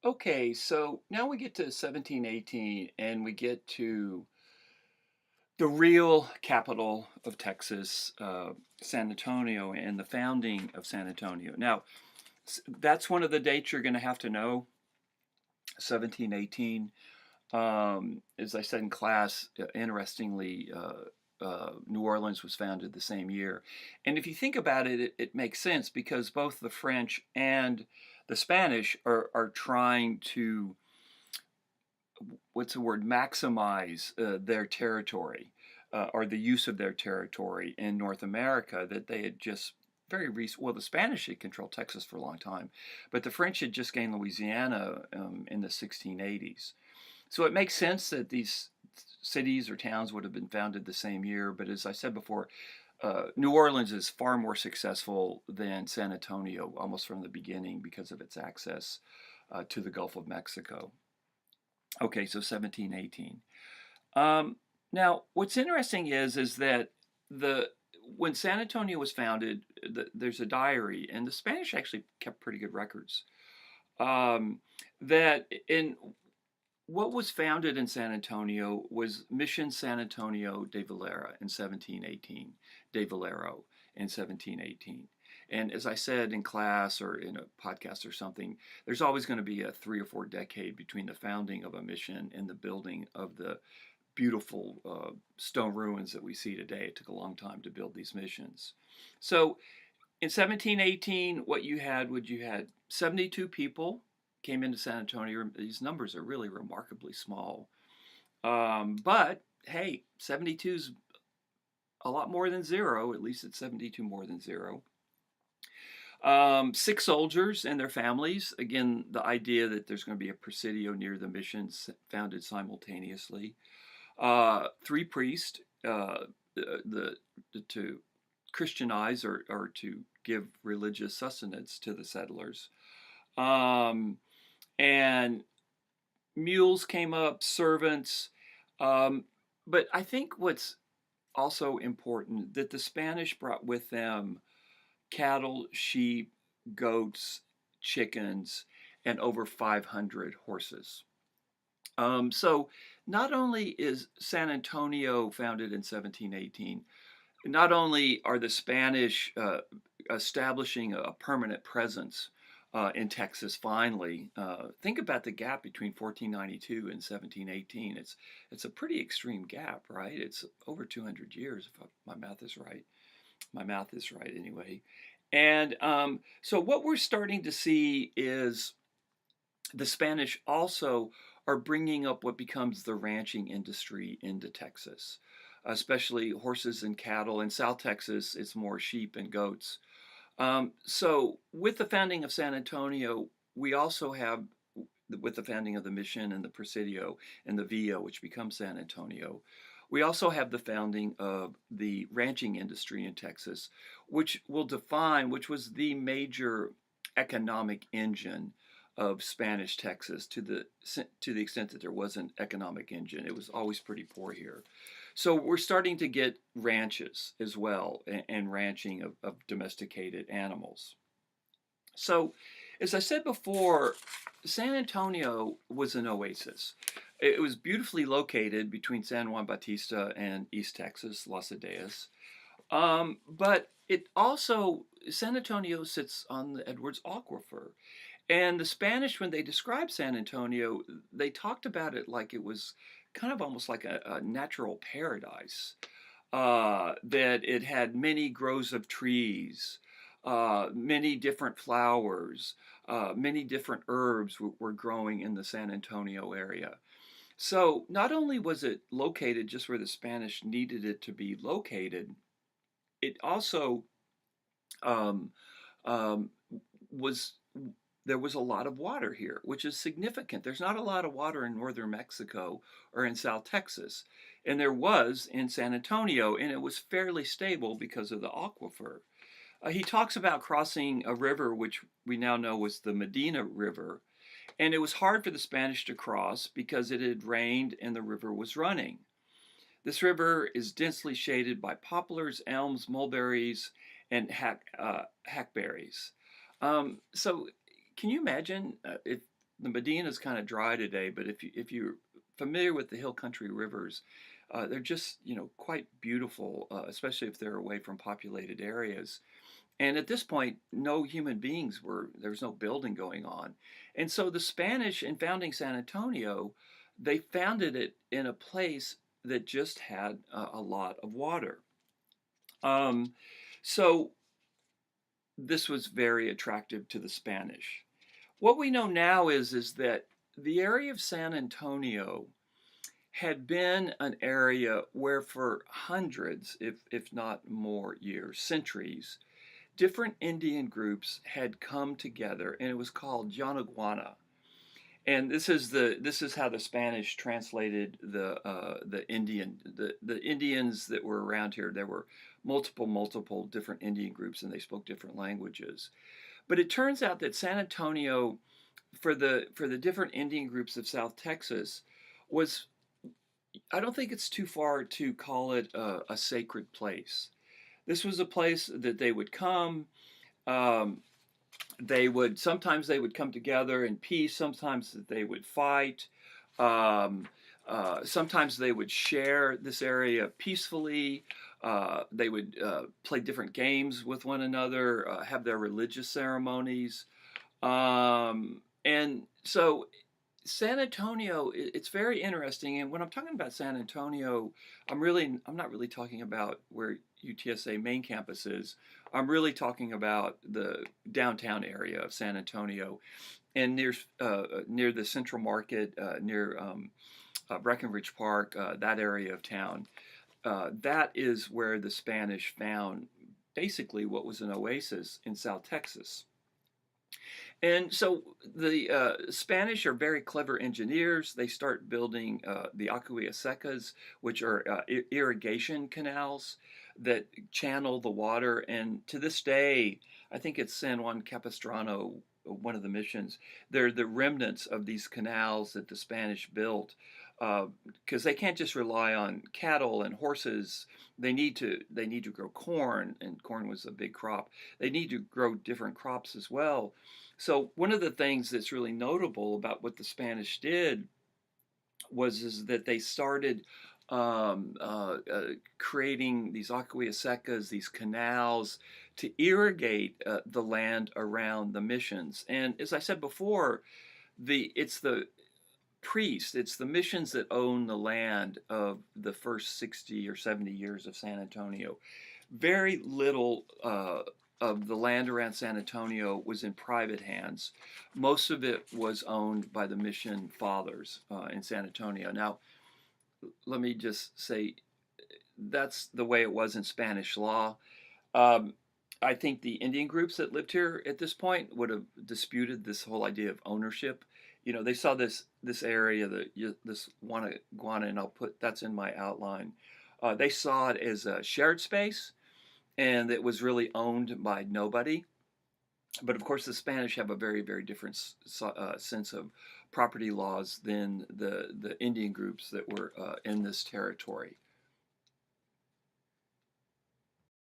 Okay, so now we get to 1718 and we get to the real capital of Texas, San Antonio, and the founding of San Antonio. Now, that's one of the dates you're going to have to know, 1718. As I said in class, interestingly, New Orleans was founded the same year. And if you think about it, it makes sense because both the French and the Spanish are trying to, what's the word, maximize their territory or the use of their territory in North America that they had just very recent. Well, the Spanish had controlled Texas for a long time, but the French had just gained Louisiana in the 1680s. So it makes sense that these cities or towns would have been founded the same year. But as I said before, New Orleans is far more successful than San Antonio almost from the beginning because of its access to the Gulf of Mexico. Okay, so 1718. Now, what's interesting is that the when San Antonio was founded, there's a diary, and the Spanish actually kept pretty good records. That in what was founded in San Antonio was Mission San Antonio de Valera in 1718, de Valero in 1718. And as I said in class or in a podcast or something, there's always going to be a 3 or 4 decade between the founding of a mission and the building of the beautiful stone ruins that we see today. It took a long time to build these missions. So in 1718, what you had 72 people came into San Antonio. These numbers are really remarkably small. But hey, 72 is a lot more than zero. At least it's 72 more than zero. 6 soldiers and their families. Again, the idea that there's going to be a presidio near the missions founded simultaneously. 3 priests to Christianize or to give religious sustenance to the settlers. And mules came up, servants. But I think what's also important that the Spanish brought with them cattle, sheep, goats, chickens, and over 500 horses. So not only is San Antonio founded in 1718, not only are the Spanish establishing a permanent presence in Texas finally. Think about the gap between 1492 and 1718. It's a pretty extreme gap, right? It's over 200 years, if my math is right. My math is right anyway. And so what we're starting to see is the Spanish also are bringing up what becomes the ranching industry into Texas, especially horses and cattle. In South Texas, it's more sheep and goats. So with the founding of San Antonio, we also have, with the founding of the mission and the Presidio and the Villa, which becomes San Antonio, we also have the founding of the ranching industry in Texas, which which was the major economic engine of Spanish Texas to the extent that there was an economic engine. It was always pretty poor here. So we're starting to get ranches as well and ranching of domesticated animals. So as I said before, San Antonio was an oasis. It was beautifully located between San Juan Bautista and East Texas, Los Adeas. But it also, San Antonio sits on the Edwards Aquifer. And the Spanish, when they described San Antonio, they talked about it like it was kind of almost like a natural paradise, that it had many groves of trees, many different flowers, many different herbs were growing in the San Antonio area. So not only was it located just where the Spanish needed it to be located, it also um, um, was there was a lot of water here, which is significant. There's not a lot of water in northern Mexico or in South Texas, and there was in San Antonio, and it was fairly stable because of the aquifer. He talks about crossing a river, which we now know was the Medina River, and it was hard for the Spanish to cross because it had rained and the river was running. This river is densely shaded by poplars, elms, mulberries, and hackberries. So, can you imagine if the Medina is kind of dry today, but if you're familiar with the hill country rivers, they're just quite beautiful, especially if they're away from populated areas. And at this point, no human beings were there was no building going on, and so the Spanish in founding San Antonio, they founded it in a place that just had a lot of water. Um, so this was very attractive to the Spanish. What we know now is that the area of San Antonio had been an area where for hundreds, if not more years, centuries, different Indian groups had come together, and it was called Yanaguana. And this is how the Spanish translated the Indians that were around here. There were multiple different Indian groups, and they spoke different languages. But it turns out that San Antonio, for the different Indian groups of South Texas, was, I don't think it's too far to call it a sacred place. This was a place that they would come. Um, sometimes they would come together in peace. Sometimes they would fight. Um, Sometimes they would share this area peacefully. They would play different games with one another, have their religious ceremonies. And so San Antonio, it's very interesting. And when I'm talking about San Antonio, I'm not really talking about where UTSA main campus is. I'm really talking about the downtown area of San Antonio, and near the Central Market, near Breckenridge Park, that area of town. That is where the Spanish found basically what was an oasis in South Texas. And so the Spanish are very clever engineers. They start building the aguas secas, which are irrigation canals that channel the water. And to this day, I think it's San Juan Capistrano, one of the missions. They're the remnants of these canals that the Spanish built, because they can't just rely on cattle and horses. They need to grow corn, and corn was a big crop. They need to grow different crops as well. So one of the things that's really notable about what the Spanish did was is that they started creating these aguas secas, these canals, to irrigate the land around the missions. And as I said before, it's the priests, it's the missions that own the land of the first 60 or 70 years of San Antonio. Very little of the land around San Antonio was in private hands. Most of it was owned by the mission fathers in San Antonio. Now, let me just say that's the way it was in Spanish law. Um, I think the Indian groups that lived here at this point would have disputed this whole idea of ownership. They saw this area, this Guana, and that's in my outline. They saw it as a shared space, and it was really owned by nobody. But of course, the Spanish have a very, very different sense of property laws than the Indian groups that were in this territory.